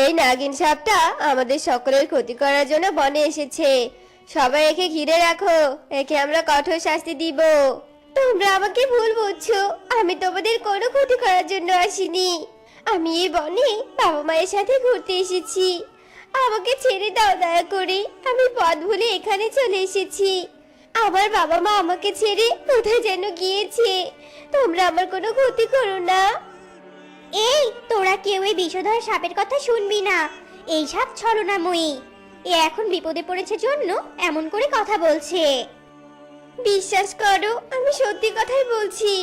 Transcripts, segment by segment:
এই নাগিন সাপটা আমাদের সকলের ক্ষতি করার জন্য বনে এসেছে। সবাই একে ঘিরে রাখো, একে আমরা কঠোর শাস্তি দিব। তোমরা আমাকে ভুল বুঝছো, আমি তোমাদের কোনো ক্ষতি করার জন্য আসিনি। আমি এই বনে বাবা মায়ের সাথে ঘুরতে এসেছি। আমাকে ছেড়ে দাও দয়া করে, আমি পথ ভুলে এখানে চলে এসেছি। আমার বাবা মা আমাকে ছেড়ে কোথায় যেন গিয়েছে। তোমরা আমার কোনো ক্ষতি করো না। এই তোরা কেউ এই বিষধর সাপের কথা শুনবি না। এই সাপ ছলনাময়ী। এ এখন বিপদে পড়েছে জন্য এমন করে কথা বলছে। বিশ্বাস করো, আমি সত্যি কথাই বলছি।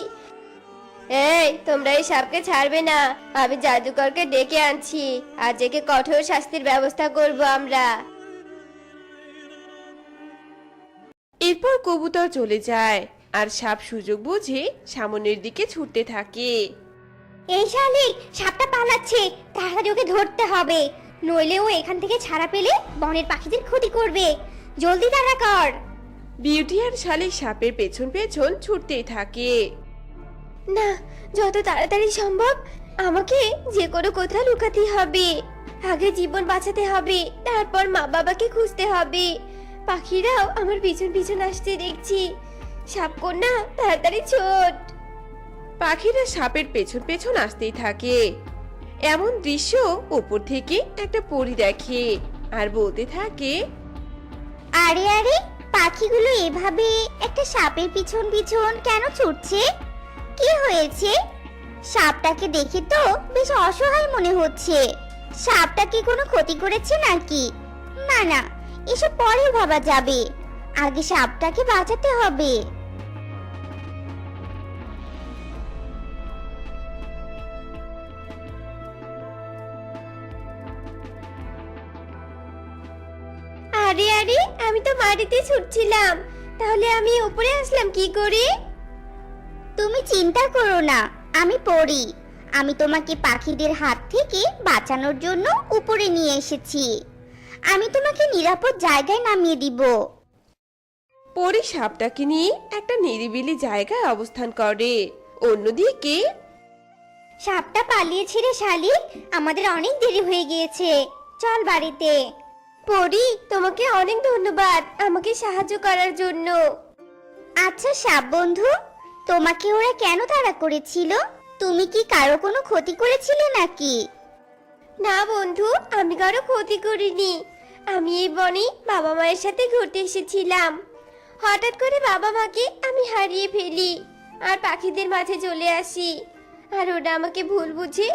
এই তোমরা এই সাপকে ছাড়বে না। আমি জাদুকরকে ডেকে আনছি, আজ একে কঠোর শাস্তির ব্যবস্থা করব আমরা। এরপর কবুতর চলে যায় আর সাপ সুযোগ বুঝে সামনের দিকে ছুটতে থাকে। এই শালিক, সাপটা পালাচ্ছে, তাড়াতাড়ি ওকে ধরতে হবে, নইলে ও এখান থেকে ছাড়া পেলে বনের পাখিদের ক্ষতি করবে। জলদি তাড়া কর। বিউটি আর শালিক সাপের পেছন পেছন ছুটতেই থাকে। না, যত তাড়াতাড়ি সম্ভব আমাকে যে কোনো কোথাও লুকাতে হবে। আগে জীবন বাঁচাতে হবে, তারপর মা বাবাকে খুঁজতে হবে। পাখিরাও আমার পিছন পিছন আসতে দেখছি। সাপকন্যা তাড়াতাড়ি ছোট। পাখিরা সাপের পেছন পেছন আসতেই থাকে। এমন দৃশ্য উপর থেকে একটা পরী দেখে আর বলতে থাকে, আরে আরে, পাখিগুলো এভাবে একটা সাপের পিছন পিছন কেন ছুটছে? কি হয়েছে? সাপটাকে দেখে তো বেশ অসহায় মনে হচ্ছে। সাপটা কি কোনো ক্ষতি করেছে নাকি? না না, এসব পরে ভাবা যাবে, আগে সাপটাকে বাঁচাতে হবে। আরে আরে, আমি তো মাটিতে ছুটছিলাম, তাহলে আমি উপরে আসলাম কি করে? তুমি চিন্তা করো না, আমি পড়ি। আমি তোমাকে পাখিদের হাত থেকে বাঁচানোর জন্য উপরে নিয়ে এসেছি। আমি তোমাকে নিরাপদ জায়গায় নামিয়ে দিব। পরী সাপটাকে নিয়ে একটা নিরিবিলি জায়গায় অবস্থান করে। অন্যদিকে সাপটা পালিয়েছে রে শালিক, আমাদের অনেক দেরি হয়ে গিয়েছে, চল বাড়িতে। পরি, তোমাকে অনেক ধন্যবাদ আমাকে সাহায্য করার জন্য। আচ্ছা সাপ বন্ধু, তোমাকে ওরা কেন তাড়া করেছিল? তুমি কি কারো কোনো ক্ষতি করেছিলে নাকি? না বন্ধু, আমি কারো ক্ষতি করিনি। আমি এই বনে বাবা মায়ের সাথে ঘুরতে এসেছিলাম। হঠাৎ করে বাবা মাকে আমি হারিয়ে ফেলি আর পাখিদের মাঝে চলে আসি। আর ওরা আমাকে ভুল বুঝে